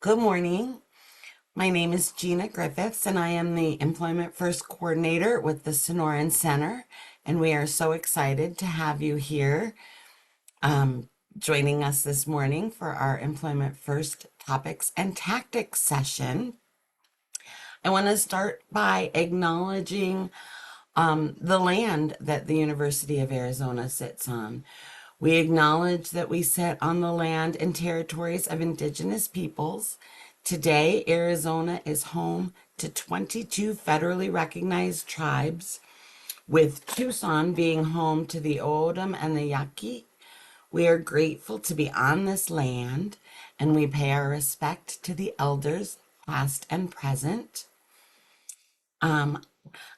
Good morning. My name is Gina Griffiths, and I am the Employment First Coordinator with the Sonoran Center. And we are so excited to have you here joining us this morning for our Employment First Topics and Tactics session. I want to start by acknowledging the land that the University of Arizona sits on. We acknowledge that we sit on the land and territories of indigenous peoples. Today, Arizona is home to 22 federally recognized tribes, with Tucson being home to the O'odham and the Yaqui. We are grateful to be on this land, and we pay our respect to the elders, past and present.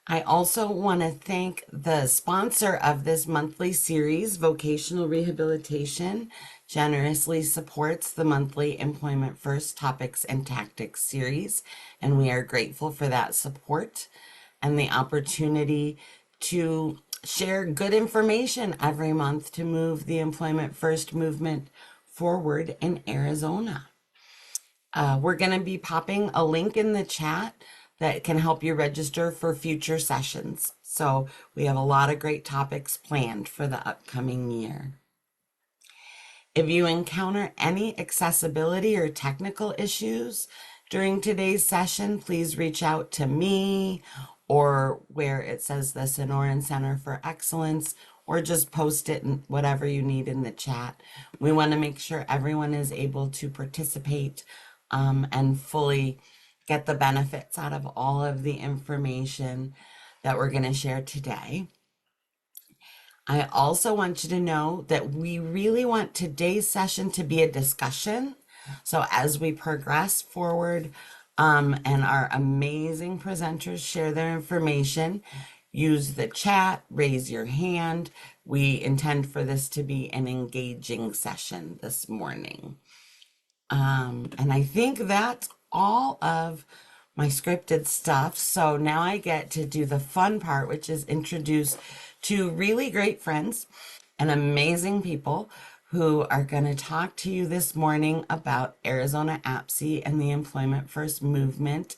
I also want to thank the sponsor of this monthly series, Vocational Rehabilitation, generously supports the monthly Employment First Topics and Tactics series, and we are grateful for that support and the opportunity to share good information every month to move the Employment First movement forward in Arizona. We're going to be popping a link in the chat that can help you register for future sessions. So we have a lot of great topics planned for the upcoming year. If you encounter any accessibility or technical issues during today's session, please reach out to me or where it says the Sonoran Center for Excellence, or just post it in whatever you need in the chat. We want to make sure everyone is able to participate and fully get the benefits out of all of the information that we're going to share today. I also want you to know that we really want today's session to be a discussion. So as we progress forward and our amazing presenters share their information, use the chat, raise your hand. We intend for this to be an engaging session this morning. And I think that's all of my scripted stuff. So now I get to do the fun part, which is introduce two really great friends and amazing people who are going to talk to you this morning about Arizona APSE and the Employment First movement,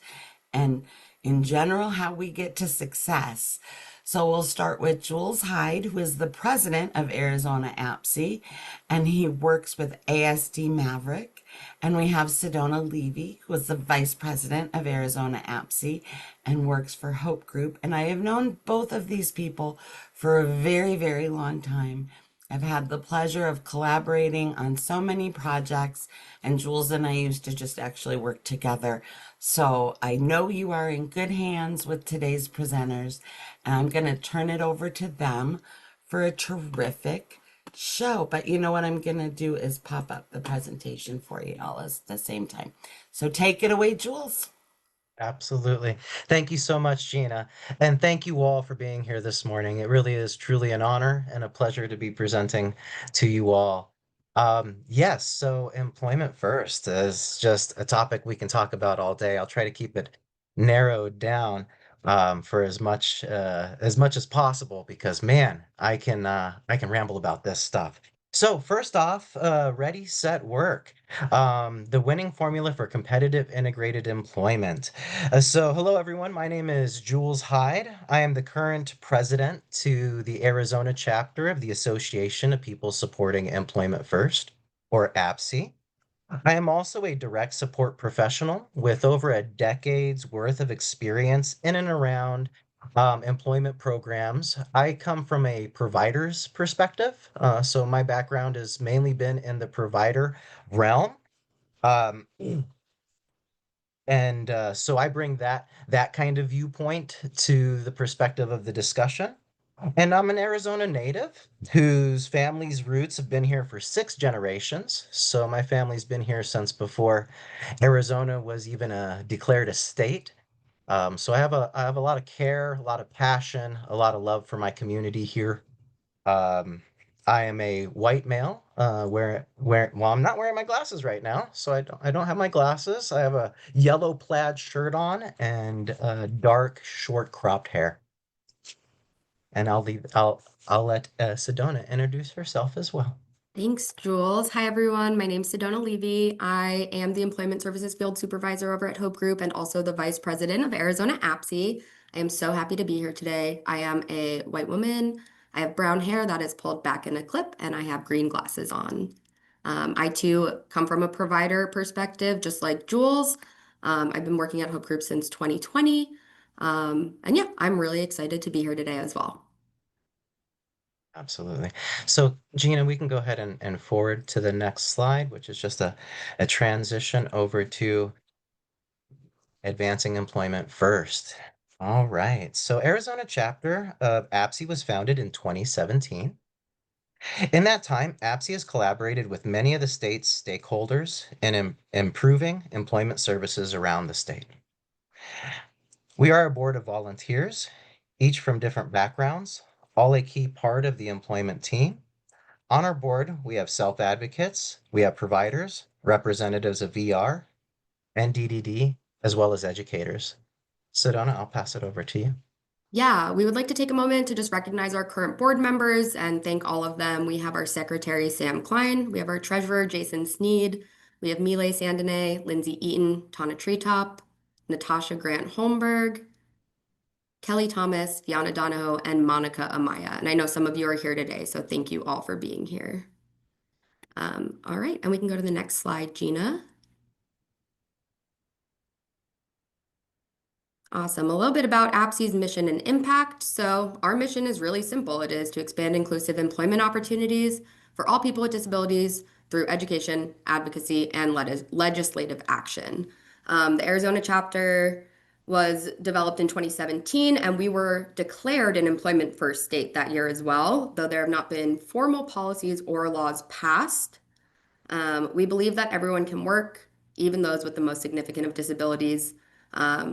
and in general, how we get to success. So we'll start with Jules Hyde, who is the president of Arizona APSE, and he works with ASD Maverick. And we have Sedona Levy, who is the vice president of Arizona APSE and works for Hope Group. And I have known both of these people for a very, very long time. I've had the pleasure of collaborating on so many projects, and Jules and I used to just actually work together. So I know you are in good hands with today's presenters, and I'm going to turn it over to them for a terrific show. But you know what I'm going to do is pop up the presentation for you all at the same time. So take it away, Jules. Absolutely. Thank you so much, Gina. And thank you all for being here this morning. It really is truly an honor and a pleasure to be presenting to you all. Yes, so employment first is just a topic we can talk about all day. I'll try to keep it narrowed down for as much as possible because man, I can ramble about this stuff. So first off, ready, set, work. The winning formula for competitive integrated employment. Hello everyone. My name is Jules Hyde. I am the current president to the Arizona chapter of the Association of People Supporting Employment First, or APSE. I am also a direct support professional with over a decade's worth of experience in and around employment programs. I come from a provider's perspective. So my background has mainly been in the provider realm. Um, and so I bring that kind of viewpoint to the perspective of the discussion. And I'm an Arizona native whose family's roots have been here for 6 generations. So my family's been here since before Arizona was even declared a state. So I have a lot of care, a lot of passion, a lot of love for my community here. Um, I am a white male. Well, I'm not wearing my glasses right now, so I don't have my glasses. I have a yellow plaid shirt on and dark, short, cropped hair. And I'll let Sedona introduce herself as well. Thanks, Jules. Hi, everyone. My name's Sedona Levy. I am the Employment Services Field Supervisor over at Hope Group and also the Vice President of Arizona APSE. I am so happy to be here today. I am a white woman. I have brown hair that is pulled back in a clip, and I have green glasses on. I too come from a provider perspective, just like Jules. I've been working at Hope Group since 2020. And yeah, I'm really excited to be here today as well. Absolutely. So, Gina, we can go ahead and forward to the next slide, which is just a transition over to advancing employment first. All right. So, Arizona chapter of APSE was founded in 2017. In that time, APSE has collaborated with many of the state's stakeholders in improving employment services around the state. We are a board of volunteers, each from different backgrounds, all a key part of the employment team. On our board, we have self-advocates, we have providers, representatives of VR and DDD, as well as educators. Sedona, I'll pass it over to you. Yeah, we would like to take a moment to just recognize our current board members and thank all of them. We have our secretary, Sam Klein. We have our treasurer, Jason Sneed. We have Mile Sandine, Lindsay Eaton, Tana Treetop, Natasha Grant Holmberg, Kelly Thomas, Fiona Donahoe, and Monica Amaya. And I know some of you are here today, so thank you all for being here. All right, and we can go to the next slide, Gina. Awesome. A little bit about APSE's mission and impact. So, our mission is really simple. It is to expand inclusive employment opportunities for all people with disabilities through education, advocacy, and legislative action. The Arizona chapter was developed in 2017, and we were declared an employment first state that year as well, though there have not been formal policies or laws passed. We believe that everyone can work, even those with the most significant of disabilities.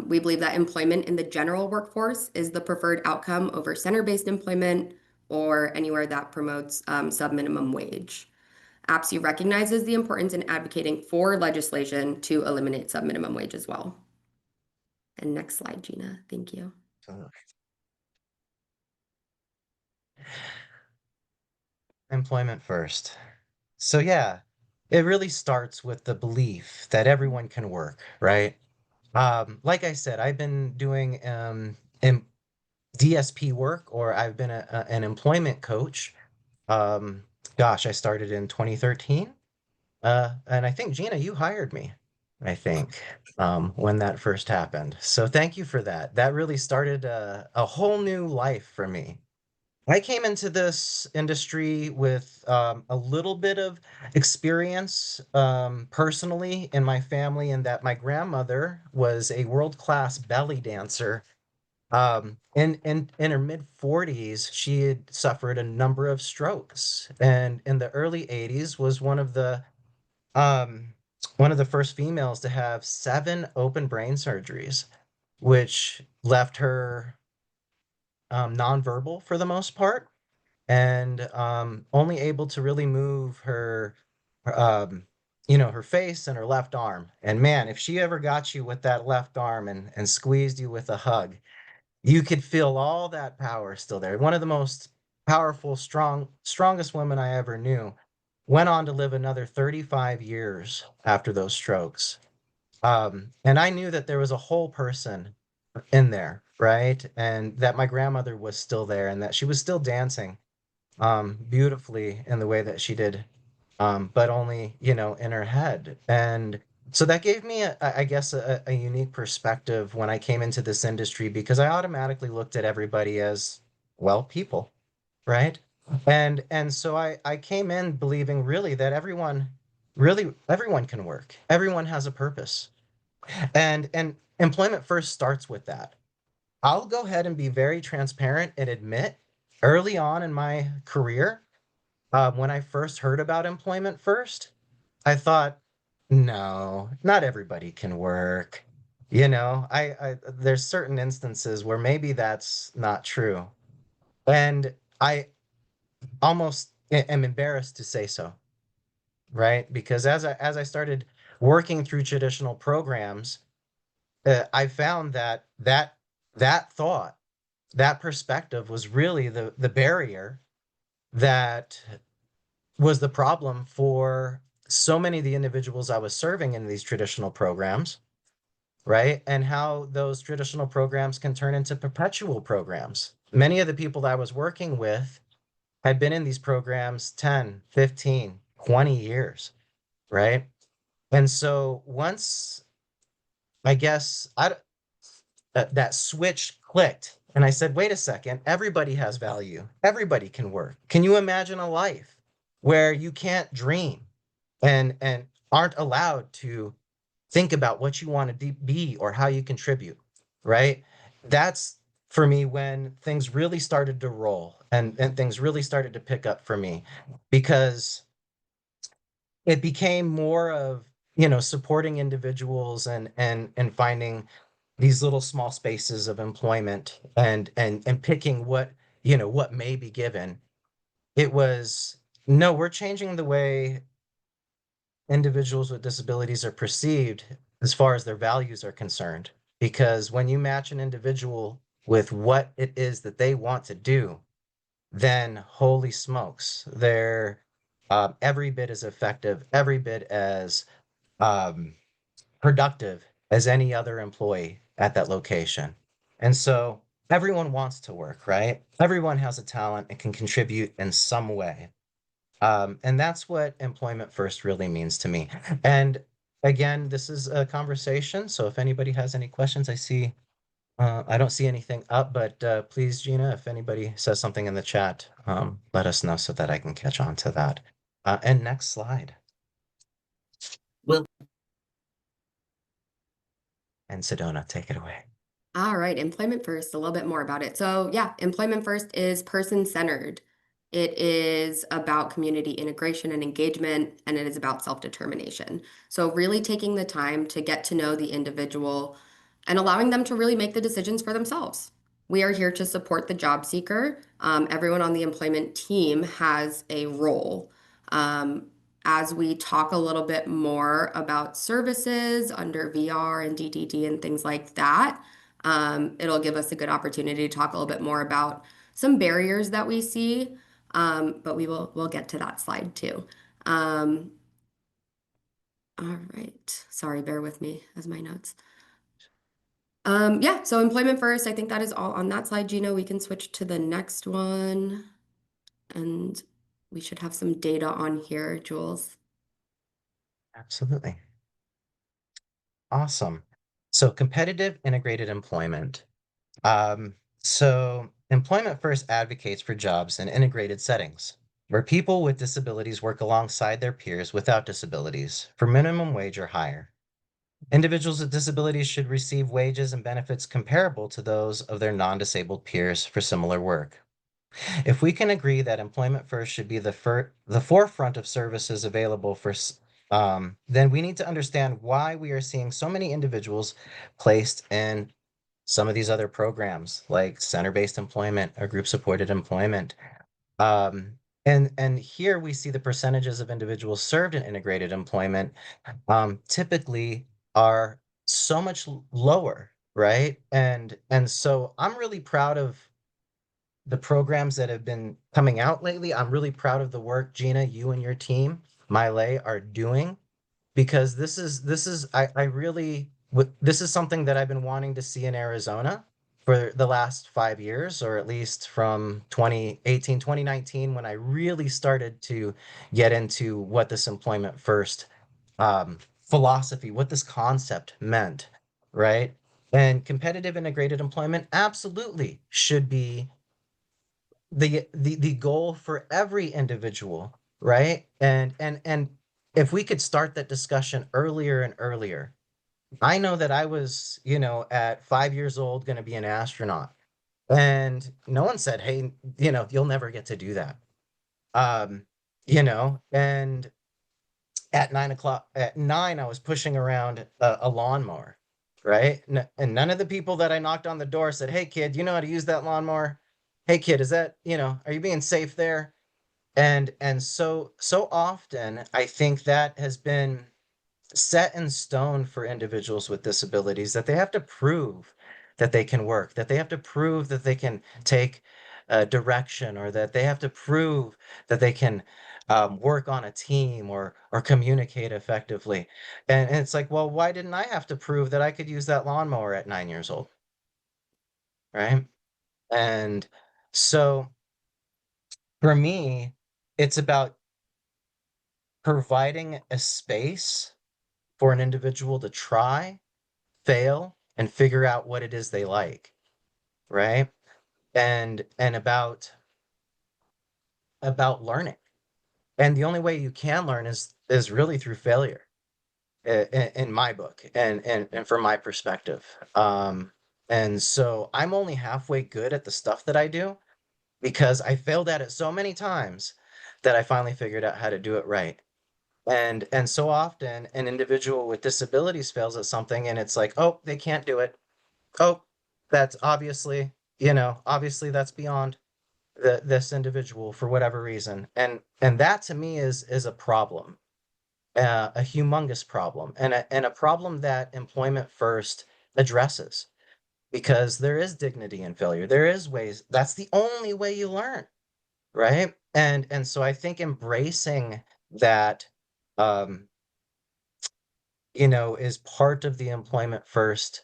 We believe that employment in the general workforce is the preferred outcome over center-based employment or anywhere that promotes sub-minimum wage. APSE recognizes the importance in advocating for legislation to eliminate sub-minimum wage as well. And next slide, Gina. Thank you. Employment first. So yeah, it really starts with the belief that everyone can work, right? Like I said, I've been doing DSP work, or I've been an employment coach. Um, Gosh, I started in 2013. And I think Gina, you hired me, I think, when that first happened. So thank you for that. That really started a whole new life for me. I came into this industry with a little bit of experience personally in my family, in that my grandmother was a world-class belly dancer. In her mid 40s, she had suffered a number of strokes, and in the early 80s was um, one of the first females to have 7 open brain surgeries, which left her nonverbal for the most part, and only able to really move her, her face and her left arm. And man, if she ever got you with that left arm and squeezed you with a hug, you could feel all that power still there. One of the most powerful, strongest women I ever knew. Went on to live another 35 years after those strokes. And I knew that there was a whole person in there, right? And that my grandmother was still there, and that she was still dancing beautifully in the way that she did, but only, in her head. And so that gave me, I guess, a unique perspective when I came into this industry, because I automatically looked at everybody as, well, people, right? And so I came in believing really that everyone can work. Everyone has a purpose. And employment first starts with that. I'll go ahead and be very transparent and admit, early on in my career, when I first heard about employment first, I thought, no, not everybody can work. There's certain instances where maybe that's not true. And I almost am embarrassed to say so, right? Because as I started working through traditional programs, I found that thought, that perspective was really the barrier that was the problem for so many of the individuals I was serving in these traditional programs, right? And how those traditional programs can turn into perpetual programs. Many of the people that I was working with had been in these programs 10, 15, 20 years, right? And so once I guess that switch clicked and I said, wait a second, everybody has value. Everybody can work. Can you imagine a life where you can't dream and aren't allowed to think about what you want to be or how you contribute, right? That's for me when things really started to roll and things really started to pick up for me because it became more of, supporting individuals and finding these little small spaces of employment and picking what may be given. It was, no, we're changing the way individuals with disabilities are perceived as far as their values are concerned. Because when you match an individual with what it is that they want to do, then holy smokes, they're every bit as effective, every bit as um, productive as any other employee at that location. And so everyone wants to work, right? Everyone has a talent and can contribute in some way. And that's what employment first really means to me. And again, this is a conversation. So if anybody has any questions, I don't see anything up, but please, Gina, if anybody says something in the chat, let us know so that I can catch on to that. And next slide. Will And Sedona, take it away. All right, employment first, a little bit more about it. So, yeah, employment first is person-centered. It is about community integration and engagement, and it is about self-determination. So, really taking the time to get to know the individual and allowing them to really make the decisions for themselves. We are here to support the job seeker. Everyone on the employment team has a role. Um, as we talk a little bit more about services under VR and DDD and things like that, it'll give us a good opportunity to talk a little bit more about some barriers that we see, but we'll get to that slide too. Um, all right, sorry, bear with me as my notes. Yeah, so employment first, I think that is all on that slide, Gino. We can switch to the next one, and we should have some data on here, Jules. Absolutely. Awesome. So competitive integrated employment. So Employment First advocates for jobs in integrated settings where people with disabilities work alongside their peers without disabilities for minimum wage or higher. Individuals with disabilities should receive wages and benefits comparable to those of their non-disabled peers for similar work. If we can agree that Employment First should be the forefront of services available then we need to understand why we are seeing so many individuals placed in some of these other programs like center-based employment or group-supported employment. And here we see the percentages of individuals served in integrated employment typically are so much lower, right? And so I'm really proud of the programs that have been coming out lately. I'm really proud of the work, Gina, you and your team, Miley, are doing because I really this is something that I've been wanting to see in Arizona for the last 5 years, or at least from 2018, 2019, when I really started to get into what this employment first philosophy, what this concept meant, right? And competitive integrated employment absolutely should be the goal for every individual, right? And if we could start that discussion earlier and earlier. I know that I was, at 5 years old going to be an astronaut, and no one said, hey, you'll never get to do that. um and at 9 o'clock, at 9 I was pushing around a lawnmower, right? And none of the people that I knocked on the door said, hey kid, you know how to use that lawnmower? Hey kid, is that, are you being safe there? And so often I think that has been set in stone for individuals with disabilities, that they have to prove that they can work, that they have to prove that they can take direction, or that they have to prove that they can work on a team or communicate effectively. And it's like, well, why didn't I have to prove that I could use that lawnmower at 9 years old? Right. And so for me, it's about providing a space for an individual to try, fail, and figure out what it is they like, right? And about learning. And the only way you can learn is really through failure, in my book and from my perspective. And so I'm only halfway good at the stuff that I do because I failed at it so many times that I finally figured out how to do it right. And so often an individual with disabilities fails at something and it's like, oh, they can't do it. Oh, that's obviously, obviously that's beyond this individual for whatever reason. And that to me is a problem, a humongous problem, and a problem that Employment First addresses because there is dignity in failure. There is ways. That's the only way you learn, right? And so I think embracing that, um, is part of the Employment First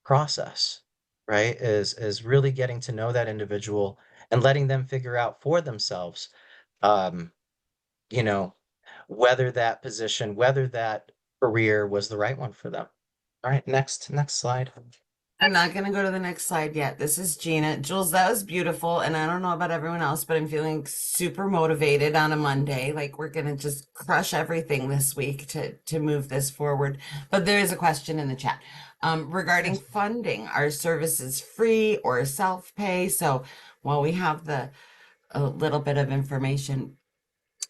process, right? Is really getting to know that individual and letting them figure out for themselves, um, you know, whether that position, whether that career was the right one for them. All right, next slide. I'm not going to go to the next slide yet. This is Gina. Jules, that was beautiful. And I don't know about everyone else, but I'm feeling super motivated on a Monday. Like we're going to just crush everything this week to move this forward. But there is a question in the chat regarding Yes. funding. Are services free or self-pay? So while we have a little bit of information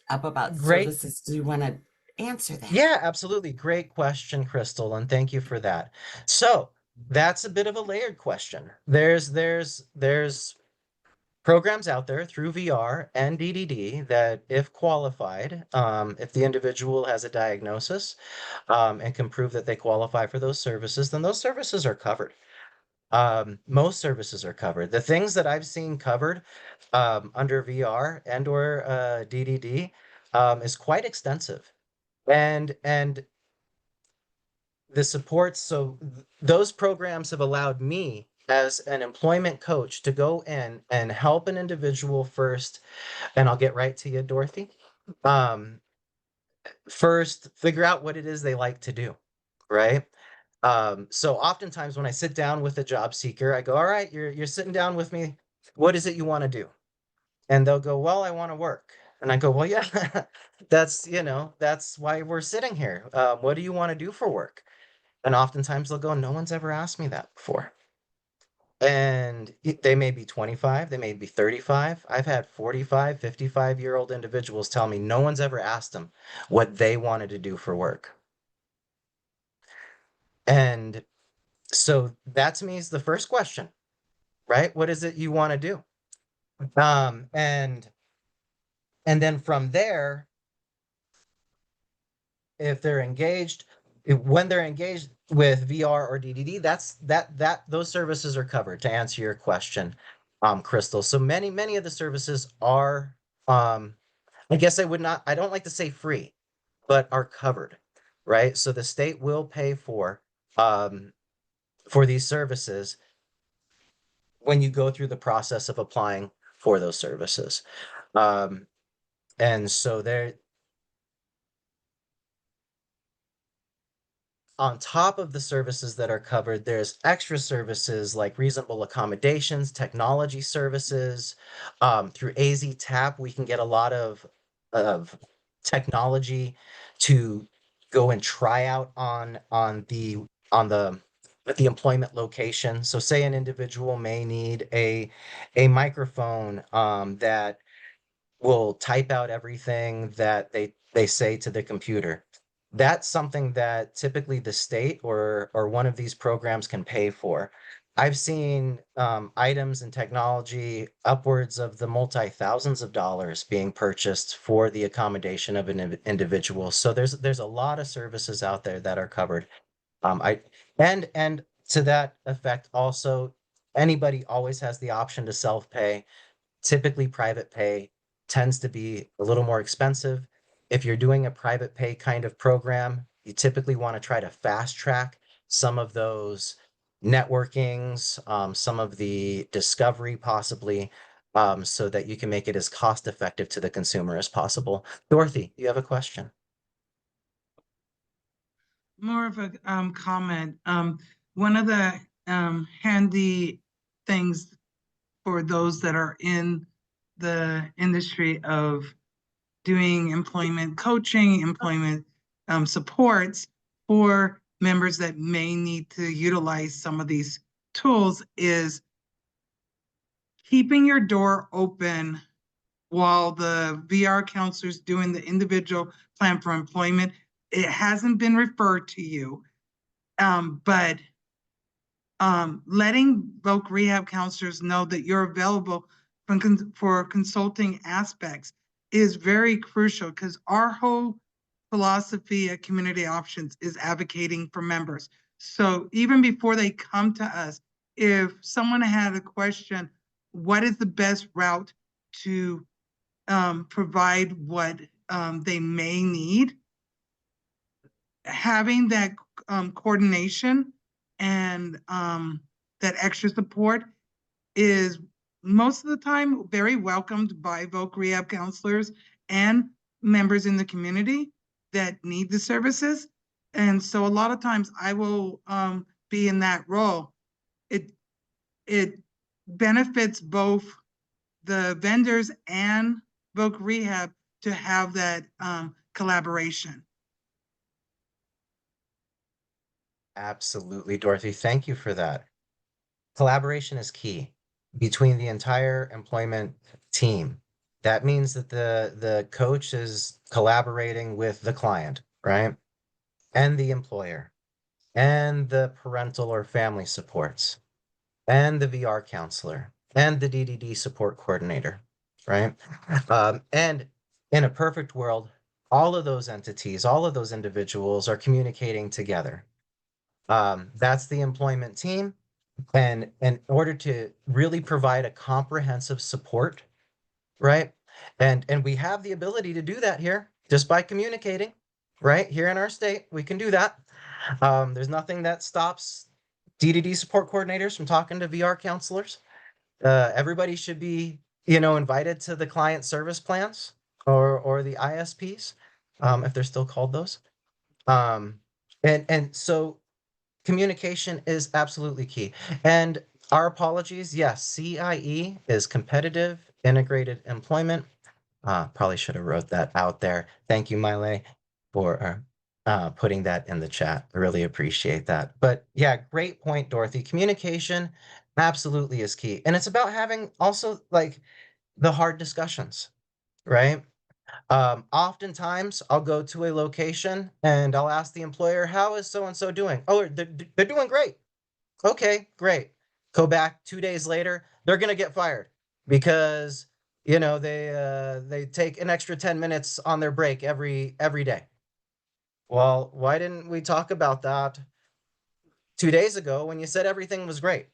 up about Great. services, do you want to answer that? Yeah, absolutely. Great question, Crystal, and thank you for that. So that's a bit of a layered question. There's programs out there through VR and DDD that, if qualified, if the individual has a diagnosis, and can prove that they qualify for those services, then those services are covered. Most services are covered. The things that I've seen covered, under VR and or DDD, is quite extensive. And the supports, so those programs have allowed me as an employment coach to go in and help an individual first, and I'll get right to you, Dorothy. Um, First, figure out what it is they like to do, right? So oftentimes when I sit down with a job seeker, I go, all right, you're sitting down with me. What is it you want to do? And they'll go, well, I want to work. And I go, well, yeah, that's why we're sitting here. What do you want to do for work? And oftentimes they'll go, no one's ever asked me that before. And they may be 25, they may be 35. I've had 45, 55-year-old individuals tell me no one's ever asked them what they wanted to do for work. And so that to me is the first question, right? What is it you want to do? And then from there, if they're engaged, when they're engaged with VR or DDD, that those services are covered, to answer your question, Crystal. So many of the services are, I guess I don't like to say free, but are covered, right? So the state will pay um, for these services when you go through the process of applying for those services. Um, and so there, on top of the services that are covered, there's extra services like reasonable accommodations, technology services. Through AZ Tap, we can get a lot of technology to go and try out on the at the employment location. So say an individual may need a microphone, that will type out everything that they say to the computer. That's something that typically the state or one of these programs can pay for. I've seen, items and technology upwards of the multi thousands of dollars being purchased for the accommodation of an individual. So there's a lot of services out there that are covered. I and to that effect also, anybody always has the option to self pay, typically private pay. tends to be a little more expensive. If you're doing a private pay kind of program, you typically want to try to fast track some of those networkings, some of the discovery possibly, so that you can make it as cost effective to the consumer as possible. Dorothy, you have a question? More of a comment. One of the handy things for those that are in the industry of doing employment coaching, employment supports for members that may need to utilize some of these tools is keeping your door open while the VR counselor's doing the individual plan for employment. It hasn't been referred to you, but letting voc rehab counselors know that you're available for consulting aspects is very crucial, because our whole philosophy at Community Options is advocating for members. So even before they come to us, if someone had a question, what is the best route to provide what they may need? Having that coordination and that extra support is most of the time very welcomed by voc rehab counselors and members in the community that need the services. And so a lot of times I will be in that role. It benefits both the vendors and voc rehab to have that collaboration. Absolutely, Dorothy. Thank you for that. Collaboration is key between the entire employment team. That means that the coach is collaborating with the client, right? And the employer, and the parental or family supports, and the VR counselor, and the DDD support coordinator, right? And in a perfect world, all of those entities, all of those individuals are communicating together. That's the employment team. And in order to really provide a comprehensive support, right? And we have the ability to do that here just by communicating, right? Here in our state, we can do that. There's nothing that stops DDD support coordinators from talking to VR counselors. Everybody should be, invited to the client service plans or the ISPs, if they're still called those. And so communication is absolutely key. And our apologies. Yes, CIE is competitive integrated employment. Probably should have wrote that out there. Thank you, Miley, for putting that in the chat. I really appreciate that. But yeah, great point, Dorothy. Communication absolutely is key. And it's about having also like the hard discussions, right? Oftentimes I'll go to a location and I'll ask the employer, how is so and so doing? Oh, they're doing great. Okay, great. Go back 2 days later, they're gonna get fired because they take an extra 10 minutes on their break every day. Well, why didn't we talk about that 2 days ago when you said everything was great?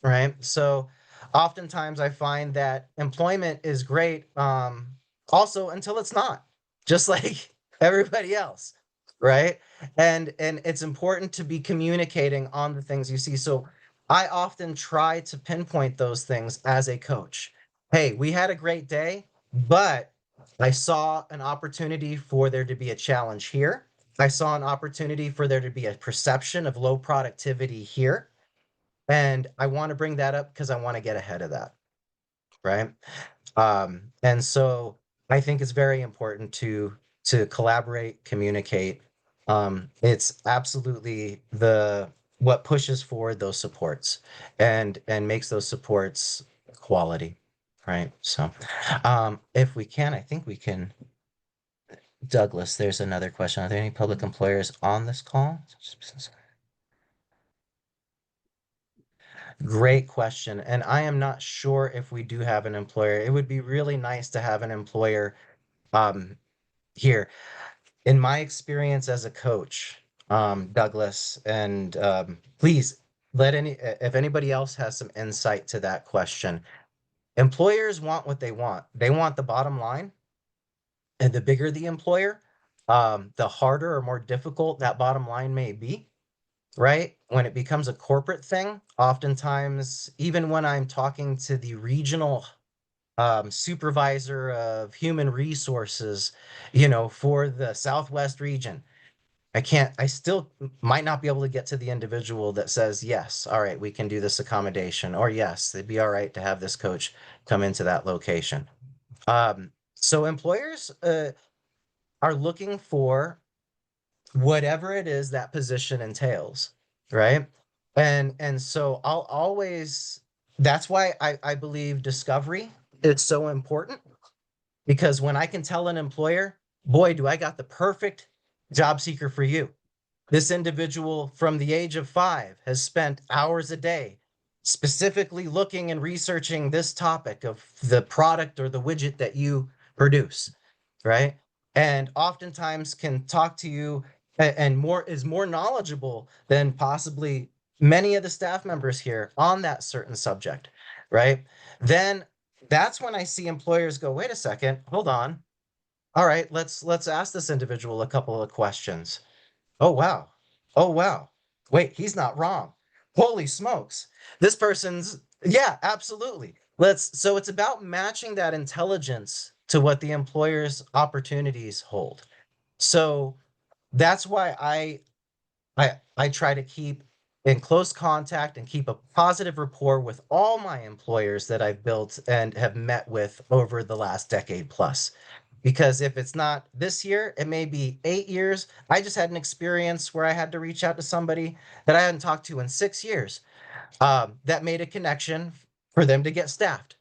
Right? So oftentimes I find that employment is great, also until it's not, just like everybody else, right? And it's important to be communicating on the things you see. So I often try to pinpoint those things as a coach. Hey, we had a great day, but I saw an opportunity for there to be a challenge here. I saw an opportunity for there to be a perception of low productivity here. And I want to bring that up because I want to get ahead of that, right? And so I think it's very important to collaborate, communicate. It's absolutely the what pushes forward those supports and makes those supports quality, right? So if we can, I think we can. Douglas, there's another question. Are there any public employers on this call? Great question. And I am not sure if we do have an employer. It would be really nice to have an employer um, here. In my experience as a coach, Douglas, and please if anybody else has some insight to that question, Employers want what they want. They want the bottom line, and the bigger the employer, the harder or more difficult that bottom line may be, right? When it becomes a corporate thing, oftentimes, even when I'm talking to the regional supervisor of human resources, for the Southwest region, I still might not be able to get to the individual that says, yes, all right, we can do this accommodation, or yes, it'd be all right to have this coach come into that location. So employers are looking for whatever it is that position entails, right? And so I'll always, that's why I believe discovery is so important, because when I can tell an employer, boy, do I got the perfect job seeker for you. This individual from the age of 5 has spent hours a day specifically looking and researching this topic of the product or the widget that you produce, right? And oftentimes can talk to you and more is more knowledgeable than possibly many of the staff members here on that certain subject, right? Then that's when I see employers go, wait a second, hold on. All right, let's ask this individual a couple of questions. Oh, wow. Oh, wow. Wait, he's not wrong. Holy smokes. This person's, yeah, absolutely. So it's about matching that intelligence to what the employer's opportunities hold. So that's why I try to keep in close contact and keep a positive rapport with all my employers that I've built and have met with over the last decade plus. Because if it's not this year, it may be 8 years. I just had an experience where I had to reach out to somebody that I hadn't talked to in 6 years, that made a connection for them to get staffed.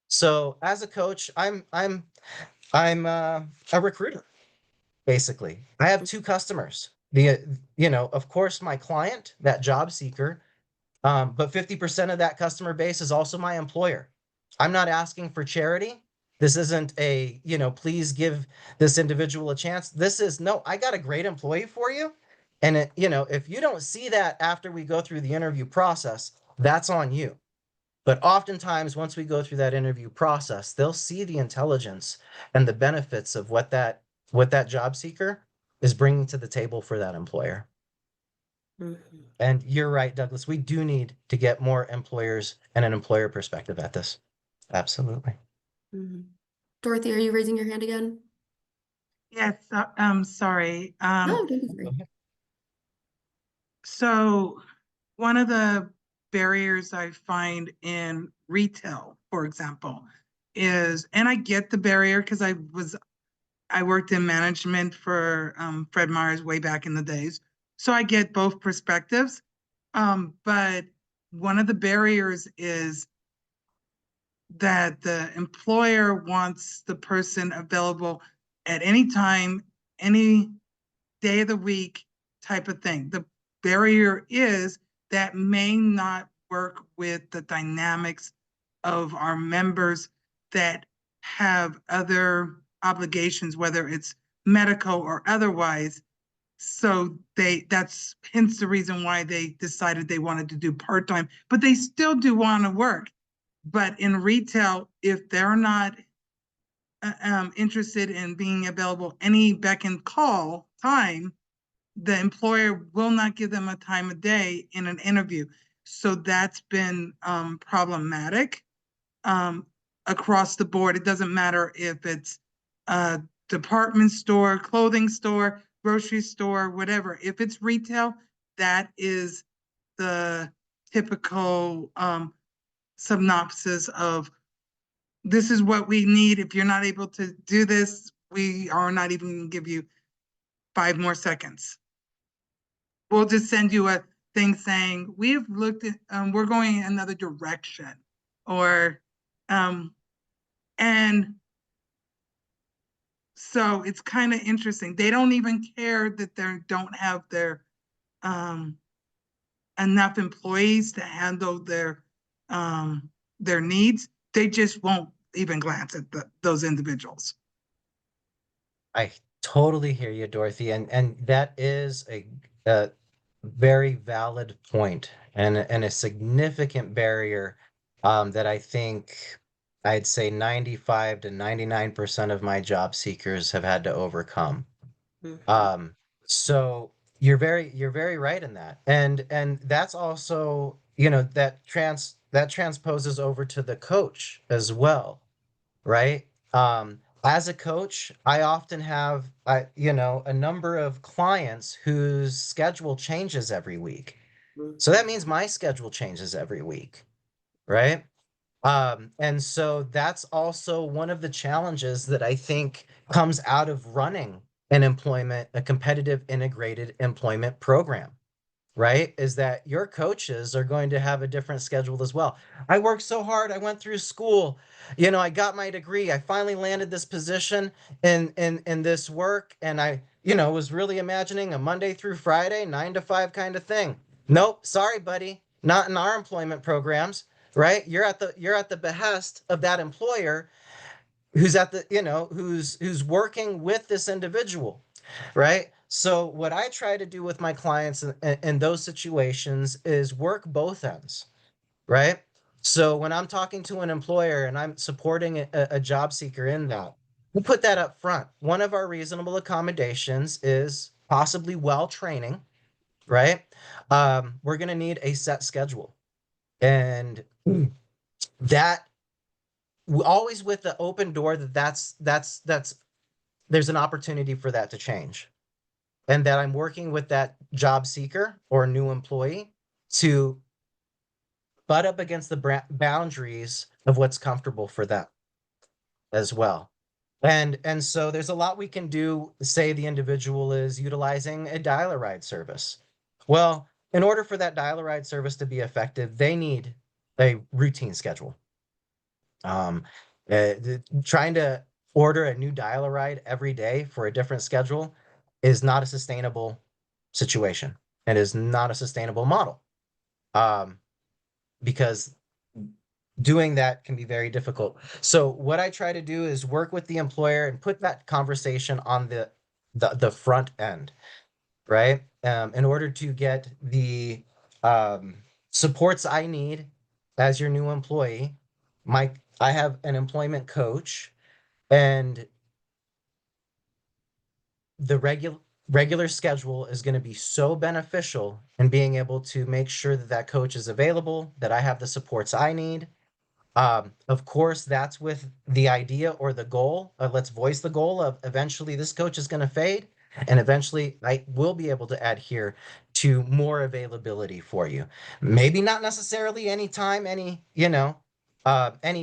So as a coach, I'm a recruiter basically. I have two customers. Of course, my client, that job seeker, but 50% of that customer base is also my employer. I'm not asking for charity. This isn't please give this individual a chance. This is, no, I got a great employee for you. And if you don't see that after we go through the interview process, that's on you. But oftentimes, once we go through that interview process, they'll see the intelligence and the benefits of what that job seeker is bringing to the table for that employer. Mhm. And you're right, Douglas. We do need to get more employers and an employer perspective at this. Absolutely. Mhm. Dorothy, are you raising your hand again? Yes, sorry. No, don't be sorry. So one of the barriers I find in retail, for example, is, and I get the barrier because I worked in management for Fred Meyer's way back in the days. So I get both perspectives. But one of the barriers is that the employer wants the person available at any time, any day of the week type of thing. The barrier is that may not work with the dynamics of our members that have other obligations, whether it's medical or otherwise. So that's hence the reason why they decided they wanted to do part-time, but they still do want to work. But in retail, if they're not interested in being available any beck and call time, the employer will not give them a time of day in an interview. So that's been problematic across the board. It doesn't matter if it's a department store, clothing store, grocery store, whatever. If it's retail, that is the typical synopsis of this is what we need. If you're not able to do this, we are not even going to give you 5 more seconds. We'll just send you a thing saying, we've looked at, we're going another direction. Or, and so it's kind of interesting. They don't even care that they don't have enough employees to handle their needs. They just won't even glance at those individuals. I totally hear you, Dorothy, and that is a very valid point and a significant barrier, that I think I'd say 95 to 99% of my job seekers have had to overcome. Mhm. Um, so you're very right in that. And that's also, that transposes over to the coach as well, right? As a coach, I often have a number of clients whose schedule changes every week. So that Mhm. means my schedule changes every week, right? And so that's also one of the challenges that I think comes out of running a competitive integrated employment program, right? Is that your coaches are going to have a different schedule as well. I worked so hard. I went through school. I got my degree. I finally landed this position in this work, and I, was really imagining a Monday through Friday, 9 to 5 kind of thing. Nope, sorry, buddy. Not in our employment programs, right? You're at the behest of that employer who's at the, who's working with this individual, right? So what I try to do with my clients in those situations is work both ends, right? So when I'm talking to an employer and I'm supporting a job seeker in that, we put that up front. One of our reasonable accommodations is possibly well training, right? We're going to need a set schedule. And that always with the open door that's there's an opportunity for that to change, and that I'm working with that job seeker or new employee to butt up against the boundaries of what's comfortable for them as well. And so there's a lot we can do. Say the individual is utilizing a dial-a-ride service. Well, in order for that dial-a-ride service to be effective, they need a routine schedule. Um, Trying to order a new dial-a-ride every day for a different schedule is not a sustainable situation. It is not a sustainable model. Um, because doing that can be very difficult. So what I try to do is work with the employer and put that conversation on the front end, right? In order to get the um, supports I need as your new employee. I have an employment coach, and the regular schedule is going to be so beneficial in being able to make sure that that coach is available, that I have the supports I need. Of course, that's with the idea or the goal. Let's voice the goal of eventually this coach is going to fade, and eventually I will be able to adhere to more availability for you. Maybe not necessarily anytime, any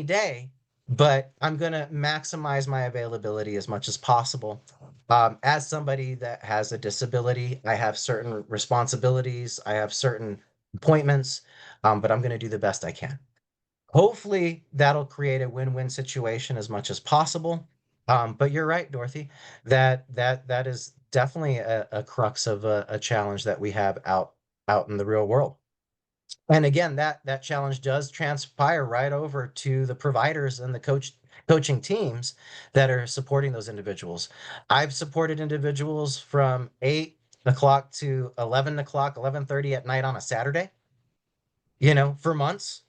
day, but I'm going to maximize my availability as much as possible. As somebody that has a disability, I have certain responsibilities, I have certain appointments, but I'm going to do the best I can. Hopefully, that'll create a win-win situation as much as possible. But you're right, Dorothy, that is definitely a crux of a challenge that we have out in the real world. And again, that challenge does transpire right over to the providers and the coaching teams that are supporting those individuals. I've supported individuals from 8 o'clock to 11 o'clock, 11:30 at night on a Saturday, for months,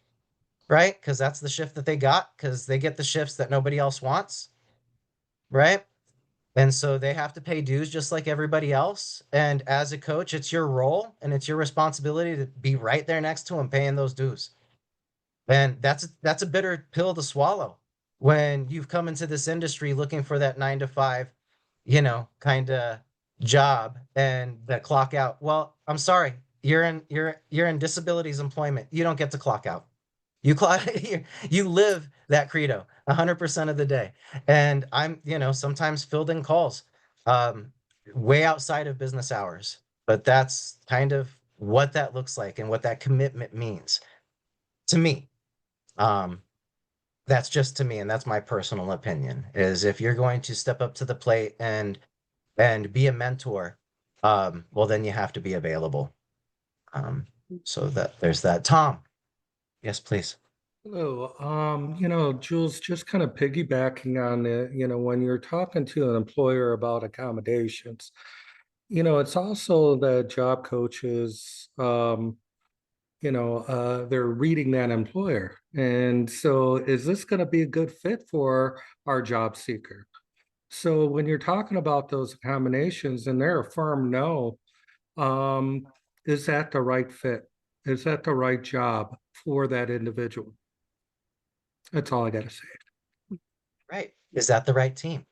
right? Because that's the shift that they got, because they get the shifts that nobody else wants, right? And so they have to pay dues just like everybody else. And as a coach, it's your role and it's your responsibility to be right there next to them paying those dues. And that's a bitter pill to swallow when you've come into this industry looking for that 9 to 5, kind of job and the clock out. Well, I'm sorry, you're in disabilities employment. You don't get to clock out. You clock you live that credo 100% of the day. And I'm, sometimes fielding calls um way outside of business hours. But that's kind of what that looks like and what that commitment means to me. Um, that's just to me, and that's my personal opinion, is if you're going to step up to the plate and be a mentor, well, then you have to be available. Um, so that there's that. Tom, yes, please. Hello, Jules, just kind of piggybacking on it, when you're talking to an employer about accommodations, it's also that job coaches, they're reading that employer. And so is this going to be a good fit for our job seeker? So when you're talking about those combinations and they're a firm no, um, is that the right fit? Is that the right job for that individual? That's all I got to say. Right. Is that the right team?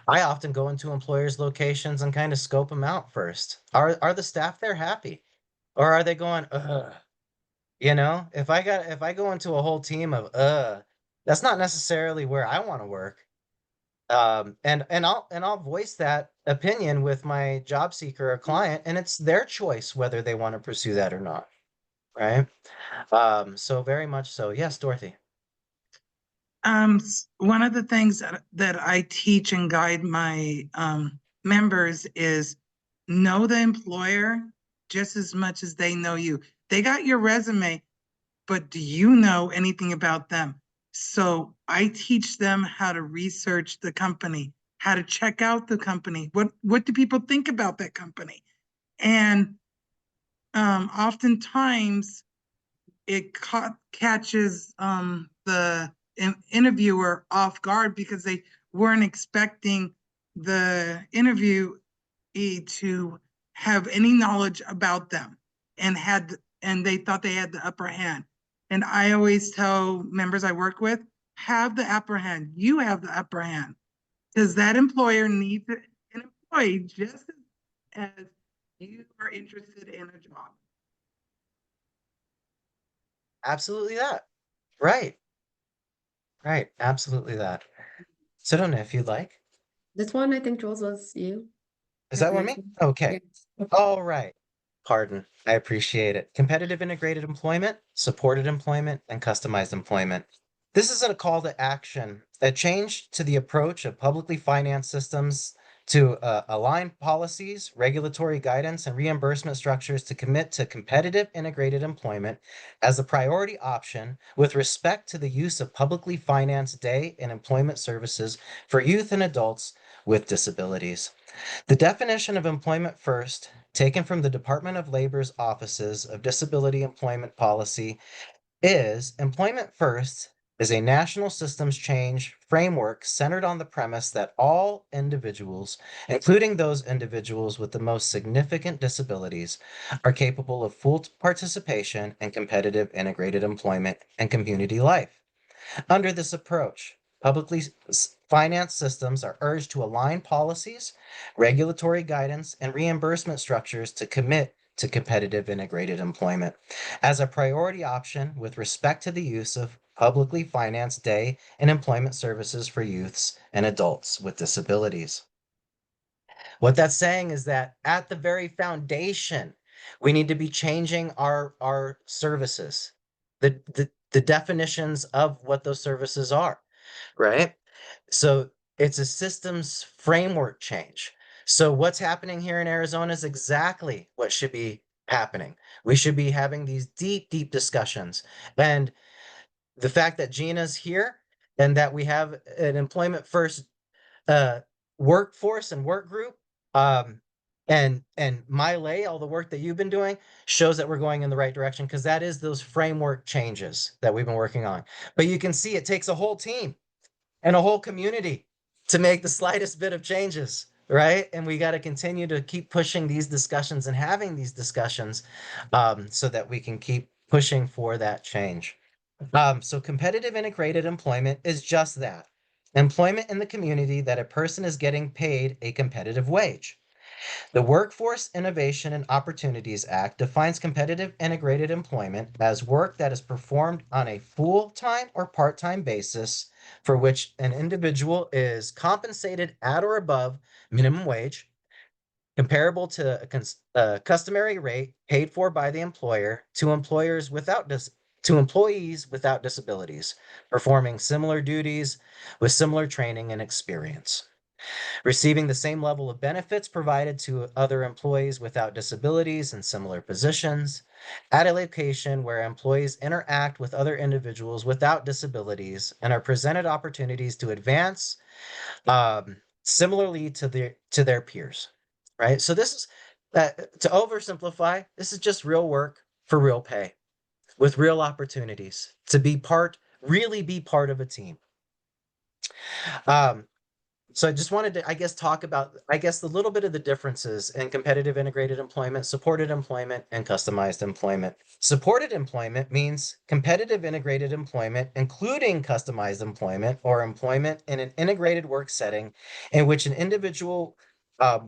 I often go into employers' locations and kind of scope them out first. Are the staff there happy? Or are they going, ugh? If I go into a whole team of that's not necessarily where I want to work. And I'll voice that opinion with my job seeker or client, and it's their choice whether they want to pursue that or not. Right. So very much so. Yes, Dorothy. One of the things that I teach and guide my members is know the employer just as much as they know you. They got your resume, but do you know anything about them? So I teach them how to research the company, how to check out the company. What do people think about that company? And oftentimes it catches the interviewer off guard because they weren't expecting the interviewee to have any knowledge about them and they thought they had the upper hand. And I always tell members I work with, have the upper hand. You have the upper hand because that employer needs an employee just as you are interested in a job. Absolutely that. Right. Right. Absolutely that. So don't know if you'd like. This one, I think, Jules, was you. Is Have that the one next me? one. Okay. Yeah. All right. Pardon. I appreciate it. Competitive integrated employment, supported employment, and customized employment. This is a call to action, a change to the approach of publicly financed systems to align policies, regulatory guidance, and reimbursement structures to commit to competitive integrated employment as a priority option with respect to the use of publicly financed day and employment services for youth and adults with disabilities. The definition of employment first, taken from the Department of Labor's Offices of Disability Employment Policy, is employment first is a national systems change framework centered on the premise that all individuals, including those individuals with the most significant disabilities, are capable of full participation in competitive integrated employment and community life. Under this approach, publicly financed systems are urged to align policies, regulatory guidance, and reimbursement structures to commit to competitive integrated employment as a priority option with respect to the use of publicly financed day and employment services for youths and adults with disabilities. What that's saying is that at the very foundation, we need to be changing our services, the definitions of what those services are, right? So it's a systems framework change. So what's happening here in Arizona is exactly what should be happening. We should be having these deep, deep discussions. And the fact that Gina's here and that we have an employment first uh workforce and work group um and my lay all the work that you've been doing shows that we're going in the right direction because that is those framework changes that we've been working on. But you can see it takes a whole team and a whole community to make the slightest bit of changes, right? And we got to continue to keep pushing these discussions and having these discussions so that we can keep pushing for that change. So competitive integrated employment is just that. Employment in the community that a person is getting paid a competitive wage. The Workforce Innovation and Opportunities Act defines competitive integrated employment as work that is performed on a full-time or part-time basis for which an individual is compensated at or above minimum wage, comparable to a customary rate paid for by the employer to employees without disabilities, performing similar duties with similar training and experience, receiving the same level of benefits provided to other employees without disabilities in similar positions, at a location where employees interact with other individuals without disabilities and are presented opportunities to advance similarly to their peers, right? So this is to oversimplify. This is just real work for real pay, with real opportunities to really be part of a team. Um, so I just wanted to, I guess, talk about, the little bit of the differences in competitive integrated employment, supported employment, and customized employment. Supported employment means competitive integrated employment, including customized employment or employment in an integrated work setting in which an individual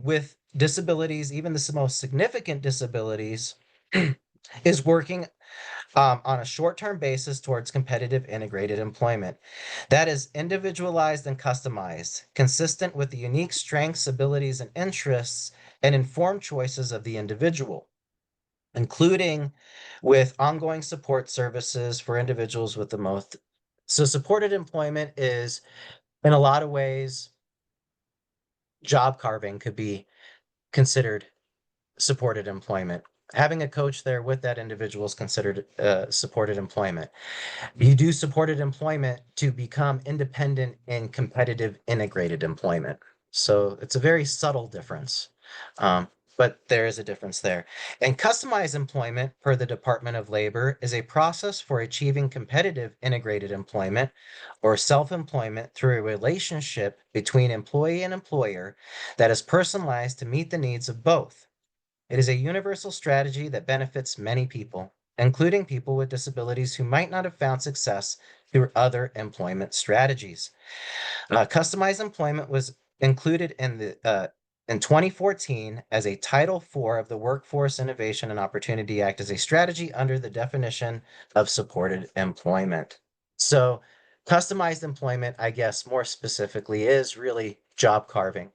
with disabilities, even the most significant disabilities, is working on a short-term basis towards competitive integrated employment. That is individualized and customized, consistent with the unique strengths, abilities, and interests and informed choices of the individual, including with ongoing support services for individuals with the most. So supported employment is, in a lot of ways, job carving could be considered supported employment. Having a coach there with that individual is considered supported employment. You do supported employment to become independent in competitive integrated employment. So it's a very subtle difference, but there is a difference there. And customized employment, per the Department of Labor, is a process for achieving competitive integrated employment or self-employment through a relationship between employee and employer that is personalized to meet the needs of both. It is a universal strategy that benefits many people, including people with disabilities who might not have found success through other employment strategies. Customized employment was included in 2014 as a Title IV of the Workforce Innovation and Opportunity Act as a strategy under the definition of supported employment. So, customized employment, I guess more specifically, is really job carving,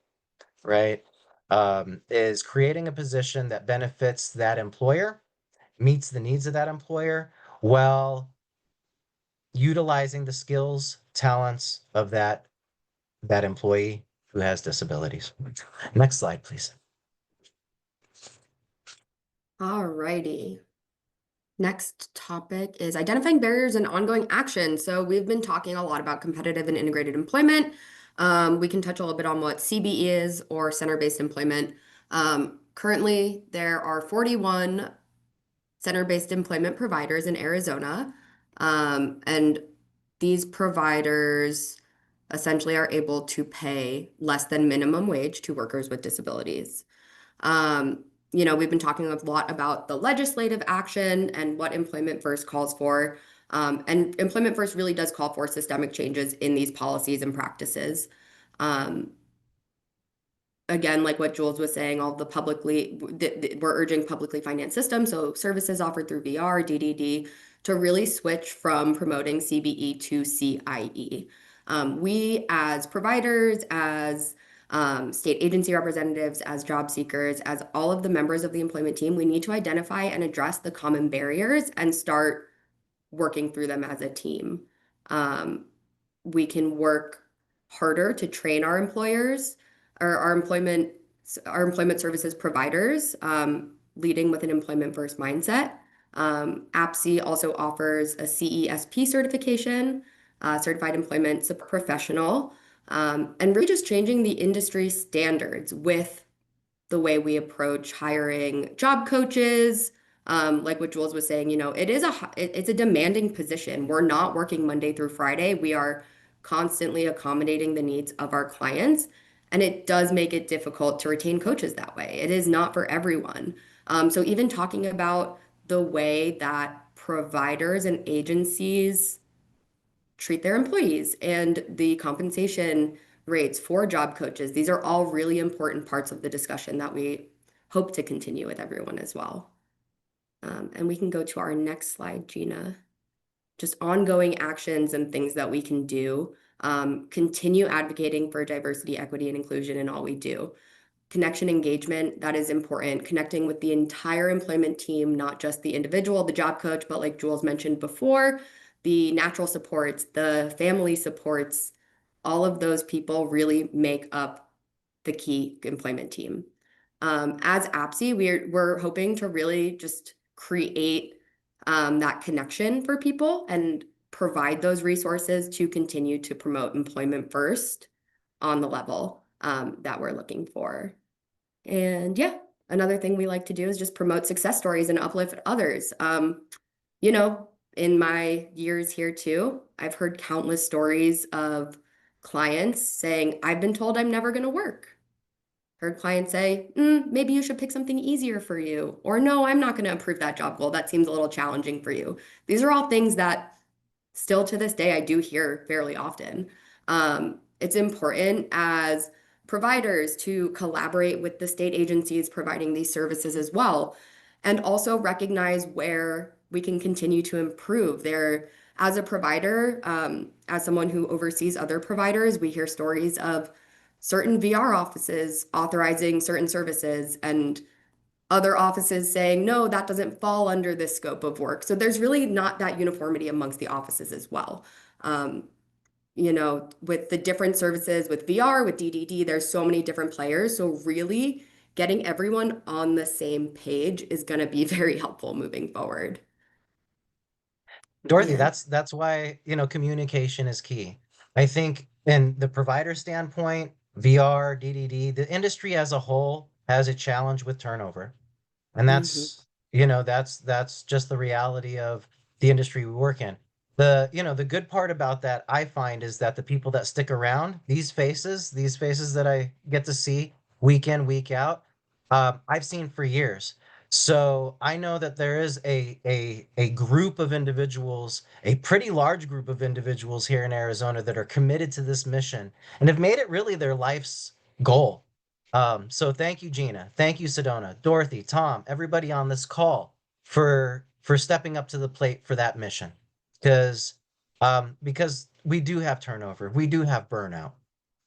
right? Is creating a position that benefits that employer, meets the needs of that employer, while utilizing the skills, talents of that employee who has disabilities. Next slide, please. All righty. Next topic is identifying barriers and ongoing action. So we've been talking a lot about competitive and integrated employment. We can touch a little bit on what CBE is, or center-based employment. Currently, there are 41 center-based employment providers in Arizona. And these providers essentially are able to pay less than minimum wage to workers with disabilities. We've been talking a lot about the legislative action and what Employment First calls for. And Employment First really does call for systemic changes in these policies and practices. Again, like what Jules was saying, all the we're urging publicly financed systems, so services offered through VR, DDD, to really switch from promoting CBE to CIE. We as providers, as state agency representatives, as job seekers, as all of the members of the employment team, we need to identify and address the common barriers and start working through them as a team. We can work harder to train our employers or our employment services providers, leading with an employment first mindset. APSE also offers a CESP certification, Certified Employment Professional, and really just changing the industry standards with the way we approach hiring job coaches. Like what Jules was saying, it's a demanding position. We're not working Monday through Friday. We are constantly accommodating the needs of our clients, and it does make it difficult to retain coaches that way. It is not for everyone. So even talking about the way that providers and agencies treat their employees and the compensation rates for job coaches, these are all really important parts of the discussion that we hope to continue with everyone as well. And we can go to our next slide, Gina. Just ongoing actions and things that we can do. Continue advocating for diversity, equity, and inclusion in all we do. Connection engagement, that is important. Connecting with the entire employment team, not just the individual, the job coach, but like Jules mentioned before, the natural supports, the family supports, all of those people really make up the key employment team. As APSE, we're hoping to really just create that connection for people and provide those resources to continue to promote employment first on the level that we're looking for. And yeah, Another thing we like to do is just promote success stories and uplift others. You know, in my years here too, I've heard countless stories of clients saying, I've been told I'm never going to work. Heard clients say, maybe you should pick something easier for you. Or no, I'm not going to improve that job goal. That seems a little challenging for you. These are all things that still to this day I do hear fairly often. It's important as providers to collaborate with the state agencies providing these services as well, and also recognize where we can continue to improve. There, as a provider, as someone who oversees other providers, we hear stories of certain VR offices authorizing certain services and other offices saying, no, that doesn't fall under this scope of work. So there's really not that uniformity amongst the offices as well. Um, with the different services, with VR, with DDD, there's so many different players. So really getting everyone on the same page is going to be very helpful moving forward. Dorothy, Yeah. that's why, communication is key. I think in the provider standpoint, VR, DDD, the industry as a whole has a challenge with turnover. And Hmm. that's just the reality of the industry we work in. The good part about that I find is that the people that stick around, these faces that I get to see week in, week out, I've seen for years. So I know that there is a group of individuals, a pretty large group of individuals here in Arizona that are committed to this mission and have made it really their life's goal. So thank you, Gina. Thank you, Sedona, Dorothy, Tom, everybody on this call for stepping up to the plate for that mission. Because because we do have turnover, we do have burnout.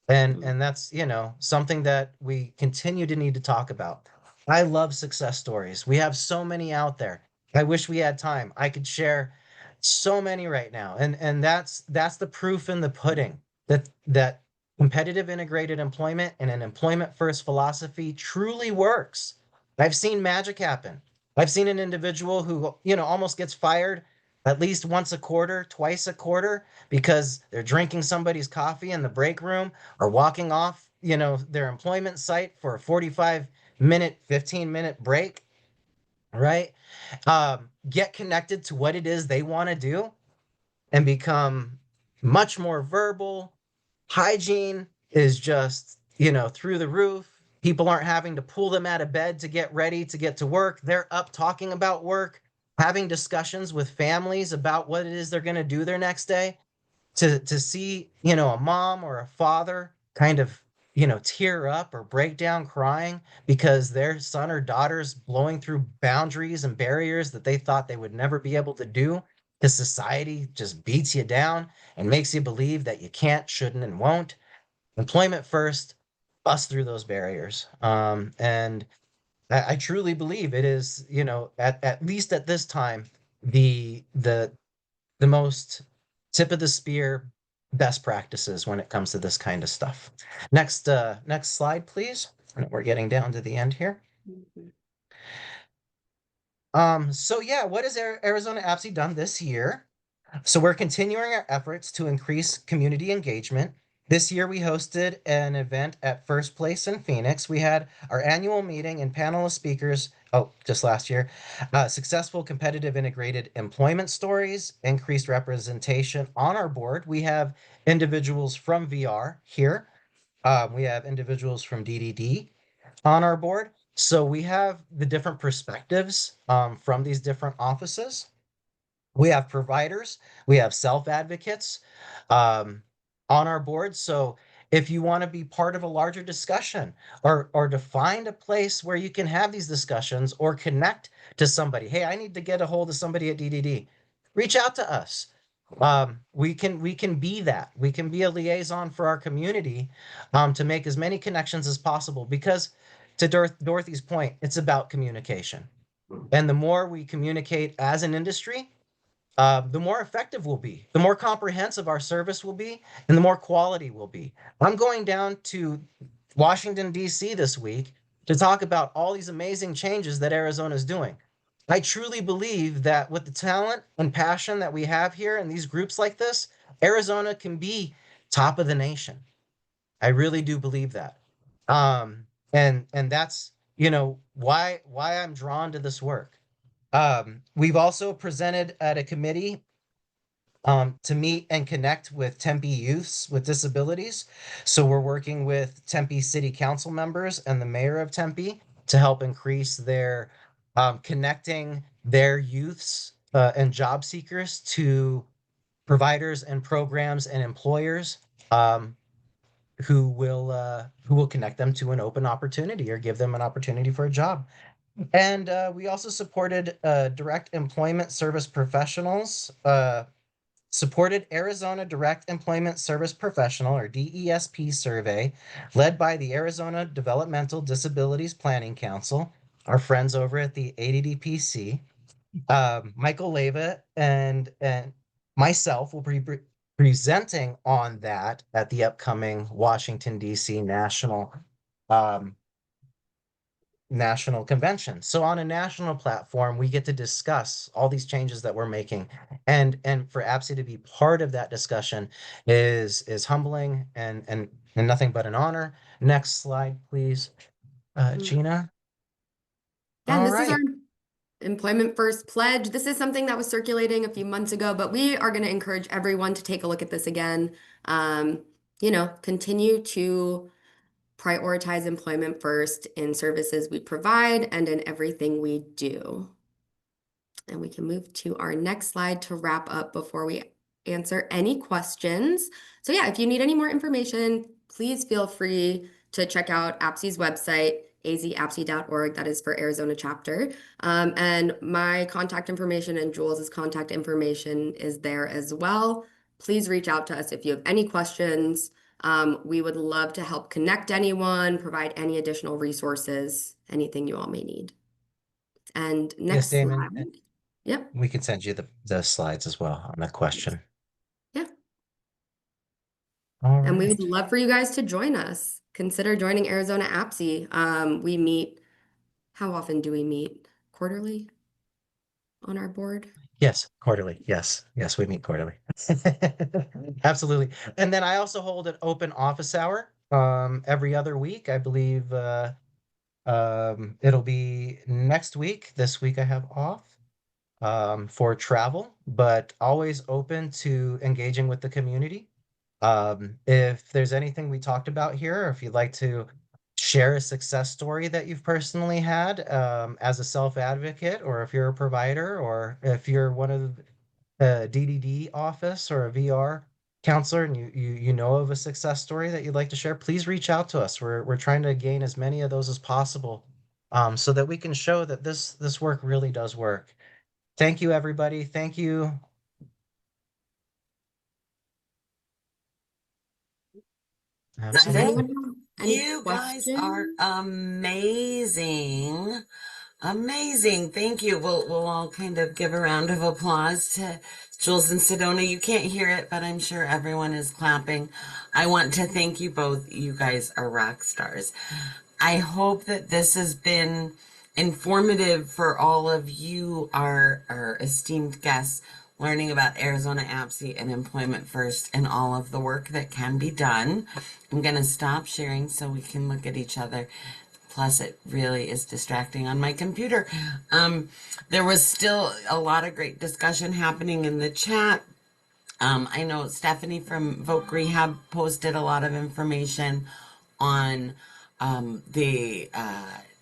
And that's, something that we continue to need to talk about. I love success stories. We have so many out there. I wish we had time. I could share so many right now. And that's the proof in the pudding that competitive integrated employment and an employment first philosophy truly works. I've seen magic happen. I've seen an individual who, almost gets fired at least once a quarter, twice a quarter because they're drinking somebody's coffee in the break room or walking off, their employment site for a 45-minute, 15-minute break, right? Get connected to what it is they want to do and become much more verbal. Hygiene is just, through the roof. People aren't having to pull them out of bed to get ready to get to work. They're up talking about work, having discussions with families about what it is they're going to do their next day. To see, a mom or a father kind of, tear up or break down crying because their son or daughter's blowing through boundaries and barriers that they thought they would never be able to do because society just beats you down and makes you believe that you can't, shouldn't, and won't. Employment first, bust through those barriers. And I truly believe it is, at least at this time, the most tip of the spear best practices when it comes to this kind of stuff. Next slide, please. We're getting down to the end here. So yeah, what has Arizona APSE done this year? So we're continuing our efforts to increase community engagement. This year we hosted an event at First Place in Phoenix. We had our annual meeting and panel of speakers. Oh, just last year. Successful competitive integrated employment stories, increased representation on our board. We have individuals from VR here. We have individuals from DDD on our board. So we have the different perspectives from these different offices. We have providers, we have self advocates on our board. So if you want to be part of a larger discussion or to find a place where you can have these discussions or connect to somebody, hey, I need to get a hold of somebody at DDD, reach out to us. We can be that. We can be a liaison for our community to make as many connections as possible because to Dorothy's point, it's about communication. And the more we communicate as an industry, the more effective we'll be, the more comprehensive our service will be, and the more quality will be. I'm going down to Washington, D.C. this week to talk about all these amazing changes that Arizona is doing. I truly believe that with the talent and passion that we have here in these groups like this, Arizona can be top of the nation. I really do believe that. And that's why I'm drawn to this work. We've also presented at a committee to meet and connect with Tempe youths with disabilities. So we're working with Tempe City Council members and the mayor of Tempe to help increase their connecting their youths and job seekers to providers and programs and employers who will connect them to an open opportunity or give them an opportunity for a job. And we also supported direct employment service professionals. Supported Arizona Direct Employment Service Professional or DESP survey led by the Arizona Developmental Disabilities Planning Council, our friends over at the ADDPC. Michael Leva and myself will be presenting on that at the upcoming Washington, D.C. Um, national convention. So on a national platform, we get to discuss all these changes that we're making. And for APSE to be part of that discussion is humbling and nothing but an honor. Next slide, please. Gina. Yeah, and All this is our right. Employment First pledge. This is something that was circulating a few months ago, but we are going to encourage everyone to take a look at this again. Continue to prioritize employment first in services we provide and in everything we do. And we can move to our next slide to wrap up before we answer any questions. So yeah, if you need any more information, please feel free to check out APSE's website, azapse.org. That is for Arizona chapter. And my contact information and Jules's contact information is there as well. Please reach out to us if you have any questions. We would love to help connect anyone, provide any additional resources, anything you all may need. And Yes, next Damon. slide. Yep. We can send you the slides as well on the question. Yeah. All And we would right. love for you guys to join us. Consider joining Arizona APSE. We meet, how often do we meet? Quarterly on our board? Yes, quarterly. Yes. Yes, we meet quarterly. Absolutely. And then I also hold an open office hour every other week. I believe it'll be next week. This week I have off for travel, but always open to engaging with the community. If there's anything we talked about here, or if you'd like to share a success story that you've personally had as a self-advocate, or if you're a provider, or if you're one of a DDD office or a VR counselor and you know of a success story that you'd like to share, please reach out to us. We're trying to gain as many of those as possible so that we can show that this work really does work. Thank you, everybody. Thank you. That's Does it. Absolutely. anyone have any You guys are questions? amazing. Amazing. Thank you. We'll all kind of give a round of applause to Jules and Sedona. You can't hear it, but I'm sure everyone is clapping. I want to thank you both. You guys are rock stars. I hope that this has been informative for all of you, our esteemed guests, learning about Arizona APSE and Employment First and all of the work that can be done. I'm going to stop sharing so we can look at each other. Plus, it really is distracting on my computer. There was still a lot of great discussion happening in the chat. I know Stephanie from Voc Rehab posted a lot of information on the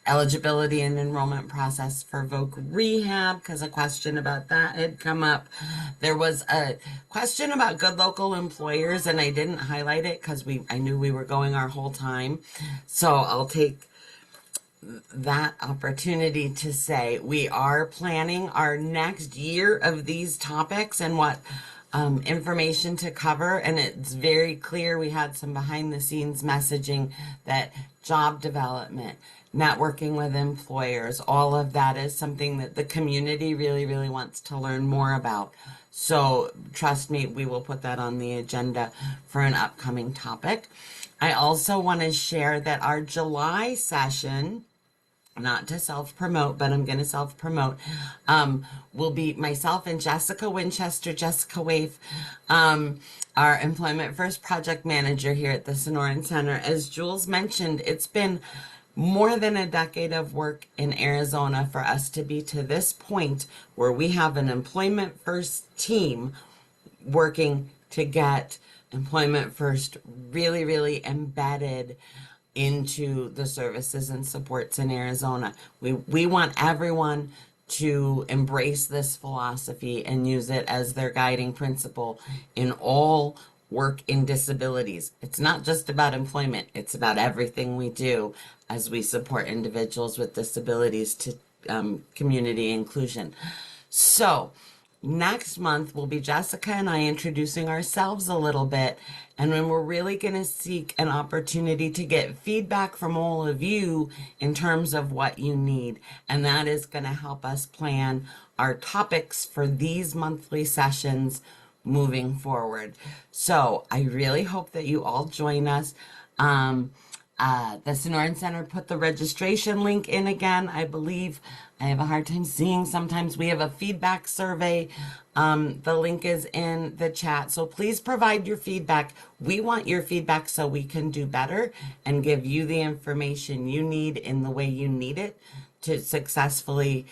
eligibility and enrollment process for Voc Rehab because a question about that had come up. There was a question about good local employers, and I didn't highlight it because I knew we were going our whole time. So I'll take that opportunity to say we are planning our next year of these topics and what information to cover. And it's very clear we had some behind the scenes messaging that job development, networking with employers, all of that is something that the community really, really wants to learn more about. So trust me, we will put that on the agenda for an upcoming topic. I also want to share that our July session, not to self-promote, but I'm going to self-promote, will be myself and Jessica Winchester, Jessica Waif, our Employment First project manager here at the Sonoran Center. As Jules mentioned, it's been more than a decade of work in Arizona for us to be to this point where we have an employment first team working to get employment first really, really embedded into the services and supports in Arizona. We want everyone to embrace this philosophy and use it as their guiding principle in all work in disabilities. It's not just about employment, it's about everything we do as we support individuals with disabilities to community inclusion. So, next month will be Jessica and I introducing ourselves a little bit. And when we're really going to seek an opportunity to get feedback from all of you in terms of what you need. And that is going to help us plan our topics for these monthly sessions moving forward. So I really hope that you all join us. The Sonoran Center put the registration link in again, I believe. I have a hard time seeing. Sometimes we have a feedback survey. The link is in the chat. So please provide your feedback. We want your feedback so we can do better and give you the information you need in the way you need it to successfully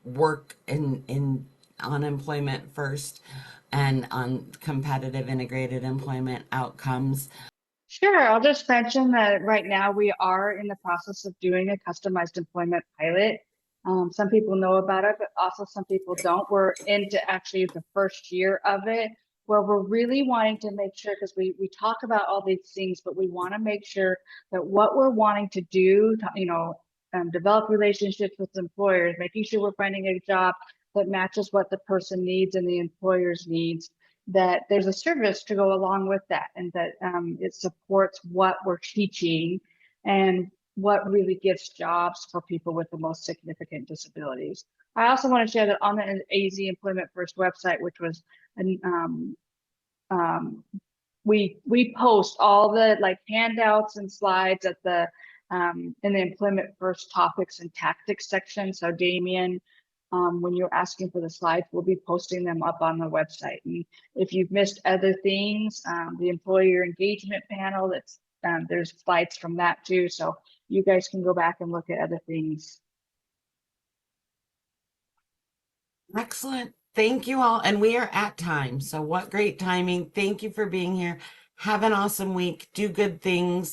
work in on employment first and on competitive integrated employment outcomes. Sure, I'll just mention that right now we are in the process of doing a customized employment pilot. Some people know about it, but also some people don't. We're into actually the first year of it, where we're really wanting to make sure, because we talk about all these things, but we want to make sure that what we're wanting to do, develop relationships with employers, making sure we're finding a job that matches what the person needs and the employer's needs, that there's a service to go along with that, and that it supports what we're teaching and what really gives jobs for people with the most significant disabilities. I also want to share that on the AZ Employment First website, which was we post all the like handouts and slides at the in the Employment First topics and tactics section. So Damien, when you're asking for the slides, we'll be posting them up on the website. And if you've missed other things, the employer engagement panel, that's there's slides from that too. So you guys can go back and look at other things. Excellent. Thank you all. And we are at time. So what great timing. Thank you for being here. Have an awesome week. Do good things.